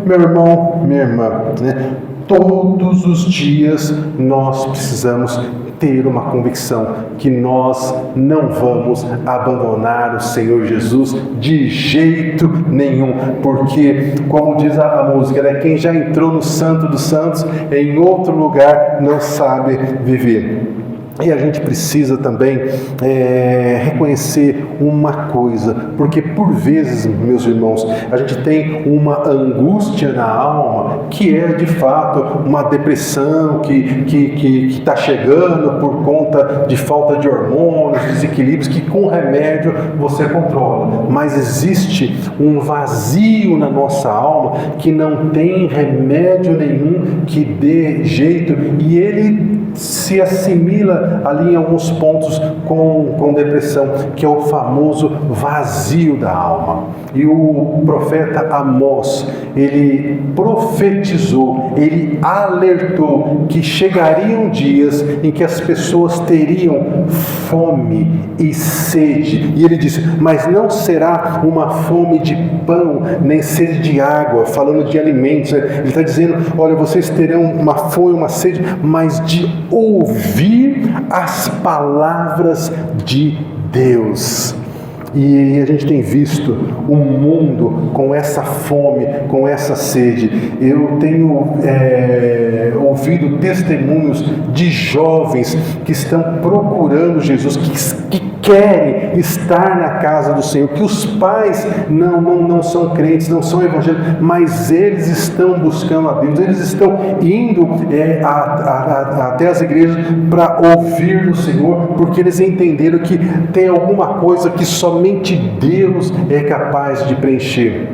meu irmão, minha irmã, né? Todos os dias nós precisamos ter uma convicção que nós não vamos abandonar o Senhor Jesus de jeito nenhum, porque, como diz a música, né, quem já entrou no Santo dos Santos em outro lugar não sabe viver. E a gente precisa também reconhecer uma coisa, porque por vezes, meus irmãos, a gente tem uma angústia na alma que é de fato uma depressão que está chegando por conta de falta de hormônios, desequilíbrios que com remédio você controla. Mas existe um vazio na nossa alma que não tem remédio nenhum que dê jeito e ele se assimila ali em alguns pontos com depressão, que é o famoso vazio da alma. E o profeta Amós, ele profetizou, ele alertou que chegariam dias em que as pessoas teriam fome e sede. E ele disse, mas não será uma fome de pão, nem sede de água, falando de alimentos. Ele está dizendo, olha, vocês terão uma fome, uma sede, mas de ouvir as palavras de Deus. E a gente tem visto o mundo com essa fome, com essa sede. Eu tenho ouvido testemunhos de jovens que estão procurando Jesus, que querem estar na casa do Senhor, que os pais não são crentes, não são evangélicos, mas eles estão buscando a Deus, eles estão indo até as igrejas para ouvir do Senhor, porque eles entenderam que tem alguma coisa que somente Deus é capaz de preencher.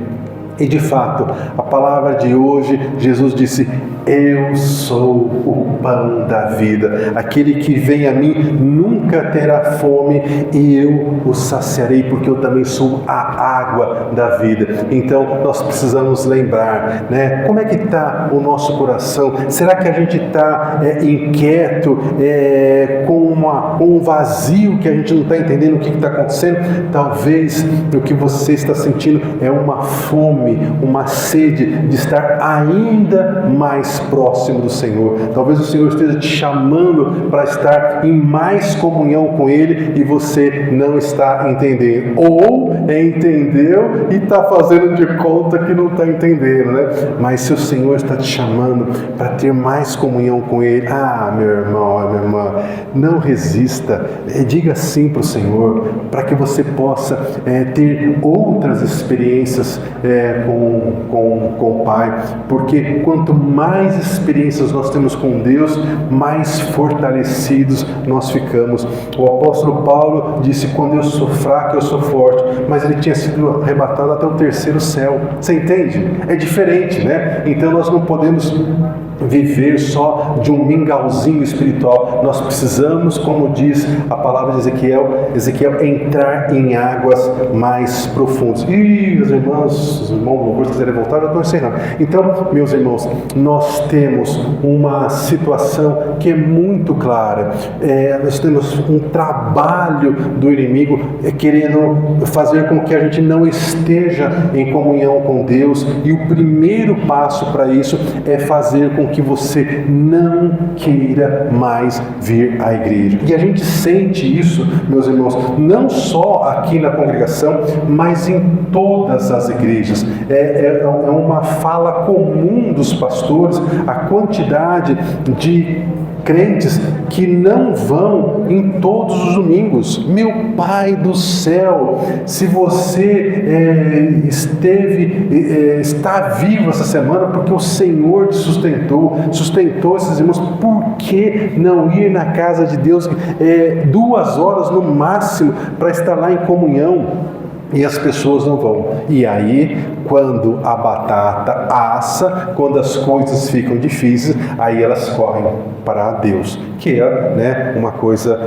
E de fato, a palavra de hoje, Jesus disse: eu sou o pão da vida. Aquele que vem a mim nunca terá fome, e eu o saciarei, porque eu também sou a água da vida. Então, nós precisamos lembrar, né? Como é que está o nosso coração? Será que a gente está inquieto, com um vazio que a gente não está entendendo o que está acontecendo? Talvez o que você está sentindo é uma fome, uma sede de estar ainda mais próximo do Senhor. Talvez o Senhor esteja te chamando para estar em mais comunhão com Ele e você não está entendendo. Ou entendeu e está fazendo de conta que não está entendendo, né? Mas se o Senhor está te chamando para ter mais comunhão com Ele, meu irmão, minha irmã, não resista. Diga sim para o Senhor, para que você possa ter outras experiências com o Pai, porque quanto mais experiências nós temos com Deus, mais fortalecidos nós ficamos. O apóstolo Paulo disse: quando eu sou fraco, eu sou forte, mas ele tinha sido arrebatado até o terceiro céu. Você entende? É diferente, né? Então nós não podemos viver só de um mingauzinho espiritual. Nós precisamos, como diz a palavra de Ezequiel, entrar em águas mais profundas. E os irmãos louvores quiserem voltar, eu estou encerrando. Então, meus irmãos, nós temos uma situação que é muito clara. Nós temos um trabalho do inimigo querendo fazer com que a gente não esteja em comunhão com Deus, e o primeiro passo para isso é fazer com que você não queira mais vir à igreja. E a gente sente isso, meus irmãos, não só aqui na congregação, mas em todas as igrejas. É uma fala comum dos pastores, a quantidade de crentes que não vão em todos os domingos. Meu Pai do céu, se você está vivo essa semana porque o Senhor te sustentou esses irmãos, por que não ir na casa de Deus 2 horas no máximo para estar lá em comunhão? E as pessoas não vão. E aí, quando a batata assa, quando as coisas ficam difíceis, aí elas correm para Deus, que é uma coisa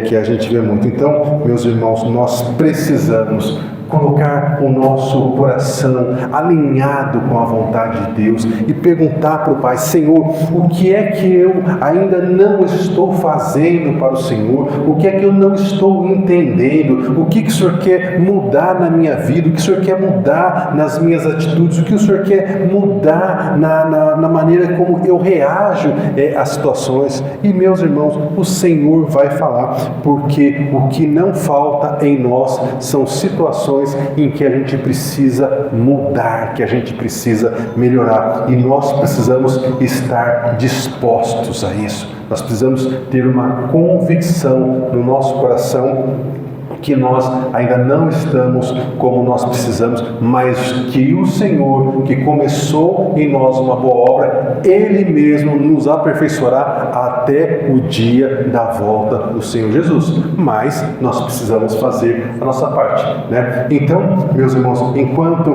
que a gente vê muito. Então, meus irmãos, nós precisamos colocar o nosso coração alinhado com a vontade de Deus e perguntar para o Pai: Senhor, o que é que eu ainda não estou fazendo para o Senhor? O que é que eu não estou entendendo? O que o Senhor quer mudar na minha vida? O que o Senhor quer mudar nas minhas atitudes? O que o Senhor quer mudar na maneira como eu reajo às situações? E, meus irmãos, o Senhor vai falar, porque o que não falta em nós são situações em que a gente precisa mudar, que a gente precisa melhorar, e nós precisamos estar dispostos a isso. Nós precisamos ter uma convicção no nosso coração que nós ainda não estamos como nós precisamos, mas que o Senhor, que começou em nós uma boa obra, Ele mesmo nos aperfeiçoará até o dia da volta do Senhor Jesus. Mas nós precisamos fazer a nossa parte, né? Então, meus irmãos, enquanto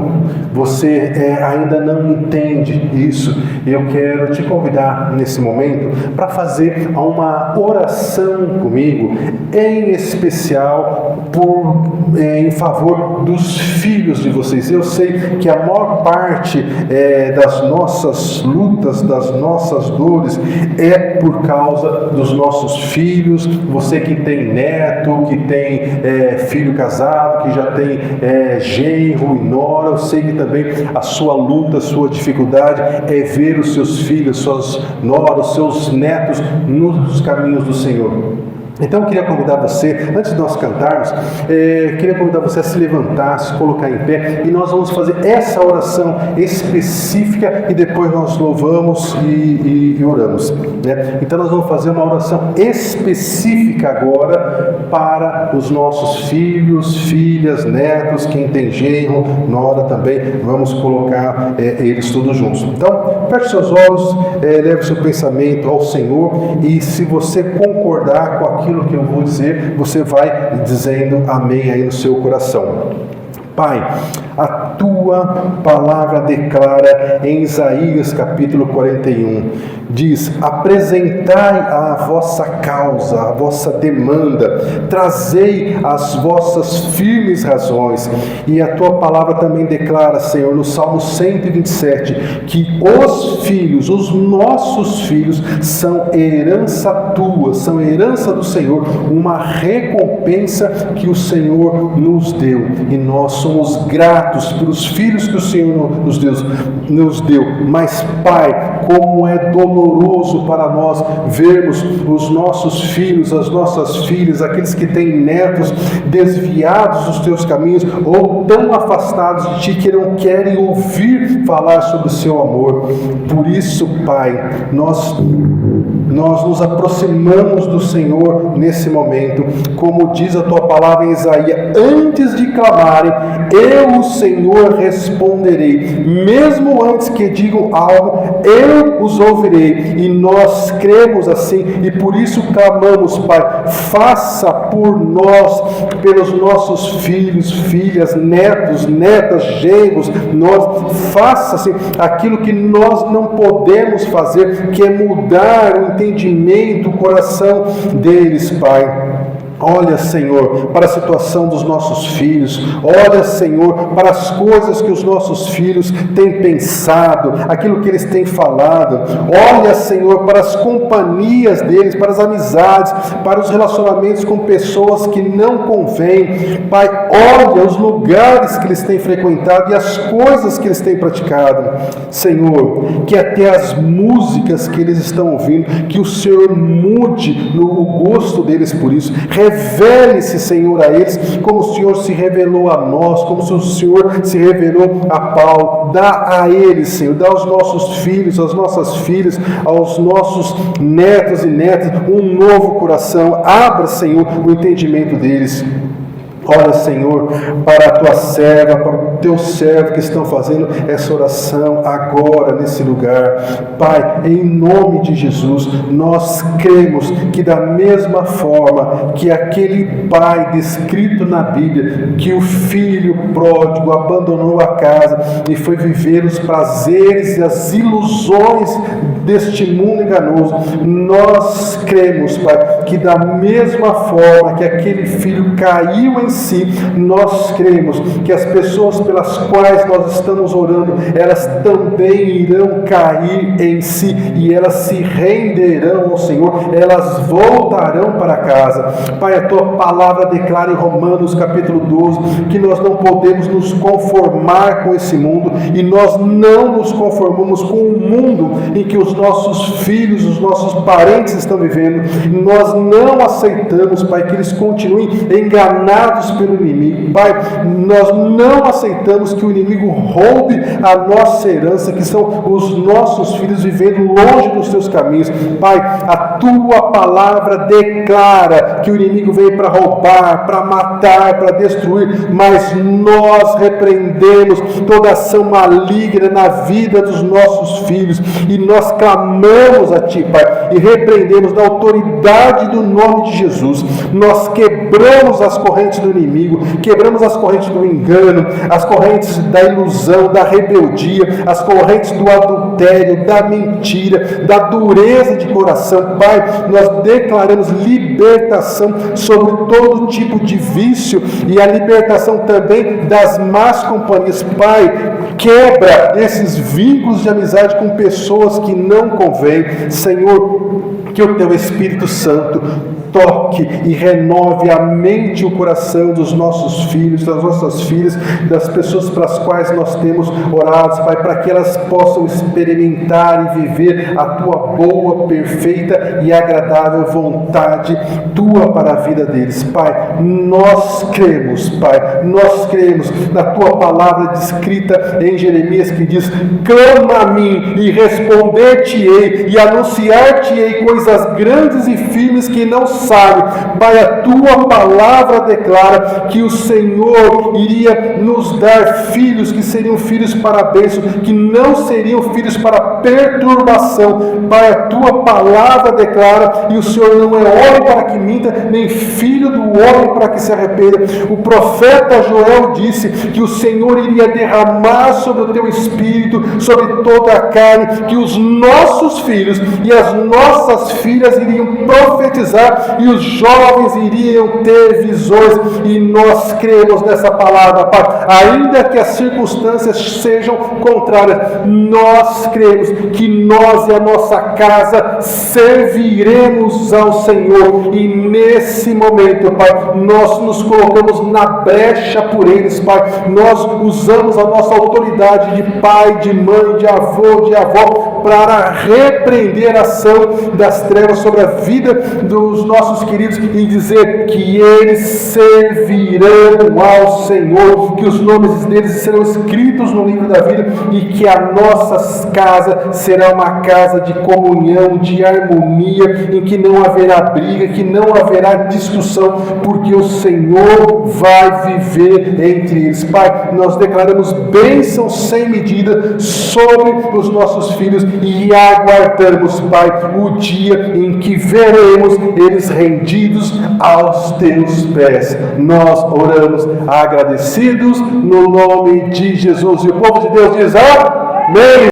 você ainda não entende isso, eu quero te convidar nesse momento para fazer uma oração comigo, em especial em favor dos filhos de vocês. Eu sei que a maior parte das nossas lutas, das nossas dores, é por causa dos nossos filhos. Você que tem neto, que tem filho casado, que já tem genro e nora, eu sei que também a sua luta, a sua dificuldade é ver os seus filhos, suas noras, os seus netos nos caminhos do Senhor. Então eu queria convidar você, antes de nós cantarmos, queria convidar você a se levantar, se colocar em pé, e nós vamos fazer essa oração específica e depois nós louvamos e oramos, né? Então nós vamos fazer uma oração específica agora para os nossos filhos, filhas, netos, quem tem genro, nora também, vamos colocar eles todos juntos. Então, feche seus olhos, leve seu pensamento ao Senhor, e se você concordar com aquilo que eu vou dizer, você vai dizendo amém aí no seu coração. Pai, a tua palavra declara em Isaías capítulo 41, diz: apresentai a vossa causa, a vossa demanda, trazei as vossas firmes razões. E a tua palavra também declara, Senhor, no Salmo 127, que os filhos, os nossos filhos, são herança tua, são herança do Senhor, uma recompensa que o Senhor nos deu, e nós somos gratos pelos filhos que o Senhor nos deu. Mas, Pai, como é doloroso para nós vermos os nossos filhos, as nossas filhas, aqueles que têm netos desviados dos teus caminhos ou tão afastados de ti que não querem ouvir falar sobre o seu amor. Por isso, Pai, nós nos aproximamos do Senhor nesse momento, como diz a tua palavra em Isaías: antes de clamarem, eu, o Senhor, responderei, mesmo antes que digam algo, eu os ouvirei. E nós cremos assim, e por isso clamamos, Pai, faça por nós, pelos nossos filhos, filhas, netos, netas, genros, faça assim aquilo que nós não podemos fazer, que é mudar o entendimento, o coração deles, Pai. Olha, Senhor, para a situação dos nossos filhos. Olha, Senhor, para as coisas que os nossos filhos têm pensado, aquilo que eles têm falado. Olha, Senhor, para as companhias deles, para as amizades, para os relacionamentos com pessoas que não convêm. Pai, olha os lugares que eles têm frequentado e as coisas que eles têm praticado. Senhor, que até as músicas que eles estão ouvindo, que o Senhor mude o gosto deles por isso. Revele-se, Senhor, a eles, como o Senhor se revelou a nós, como o Senhor se revelou a Paulo. Dá a eles, Senhor, dá aos nossos filhos, às nossas filhas, aos nossos netos e netas, um novo coração. Abra, Senhor, o entendimento deles. Olha, Senhor, para a tua serva, para o teu servo que estão fazendo essa oração agora nesse lugar. Pai, em nome de Jesus, nós cremos que da mesma forma que aquele pai descrito na Bíblia, que o filho pródigo abandonou a casa e foi viver os prazeres e as ilusões deste mundo enganoso, nós cremos, Pai, que da mesma forma que aquele filho caiu em si, nós cremos que as pessoas pelas quais nós estamos orando, elas também irão cair em si e elas se renderão ao Senhor, elas voltarão para casa. Pai, a tua palavra declara em Romanos capítulo 12 que nós não podemos nos conformar com esse mundo, e nós não nos conformamos com o mundo em que os nossos filhos, os nossos parentes estão vivendo. Nós não aceitamos, Pai, que eles continuem enganados pelo inimigo. Pai, nós não aceitamos que o inimigo roube a nossa herança, que são os nossos filhos vivendo longe dos teus caminhos. Pai, a tua palavra declara que o inimigo veio para roubar, para matar, para destruir, mas nós repreendemos toda ação maligna na vida dos nossos filhos, e nós clamamos a Ti, Pai, e repreendemos na autoridade do nome de Jesus. Nós quebramos as correntes do inimigo, quebramos as correntes do engano, as correntes da ilusão, da rebeldia, as correntes do adultério, da mentira, da dureza de coração. Pai, nós declaramos libertação sobre todo tipo de vício e a libertação também das más companhias. Pai, quebra esses vínculos de amizade com pessoas que não convêm. Senhor, que o Teu Espírito Santo toque e renove a mente e o coração dos nossos filhos, das nossas filhas, das pessoas para as quais nós temos orado, Pai, para que elas possam experimentar e viver a Tua boa, perfeita e agradável vontade Tua para a vida deles. Pai, nós cremos, Pai, nós cremos na Tua palavra descrita em Jeremias, que diz: clama a mim e responder-te-ei e anunciar-te-ei coisas grandes e firmes que não sabe. Pai, a Tua palavra declara que o Senhor iria nos dar filhos que seriam filhos para a bênção, que não seriam filhos para perturbação. Pai, a Tua palavra declara, e o Senhor não é homem para que minta, nem filho do homem para que se arrependa. O profeta Joel disse que o Senhor iria derramar sobre o Teu Espírito, sobre toda a carne, que os nossos filhos e as nossas filhas iriam profetizar, e os jovens iriam ter visões, e nós cremos nessa palavra, Pai. Ainda que as circunstâncias sejam contrárias, nós cremos que nós e a nossa casa serviremos ao Senhor, e nesse momento, Pai, nós nos colocamos na brecha por eles, Pai. Nós usamos a nossa autoridade de pai, de mãe, de avô, de avó, para repreender a ação das trevas sobre a vida dos nossos queridos e dizer que eles servirão ao Senhor, que os nomes deles serão escritos no livro da vida, e que a nossa casa será uma casa de comunhão, de harmonia, em que não haverá briga, que não haverá discussão, porque o Senhor vai viver entre eles. Pai, nós declaramos bênção sem medida sobre os nossos filhos e aguardamos, Pai, o dia em que veremos eles rendidos aos Teus pés. Nós oramos agradecidos no nome de Jesus. E o povo de Deus diz amém.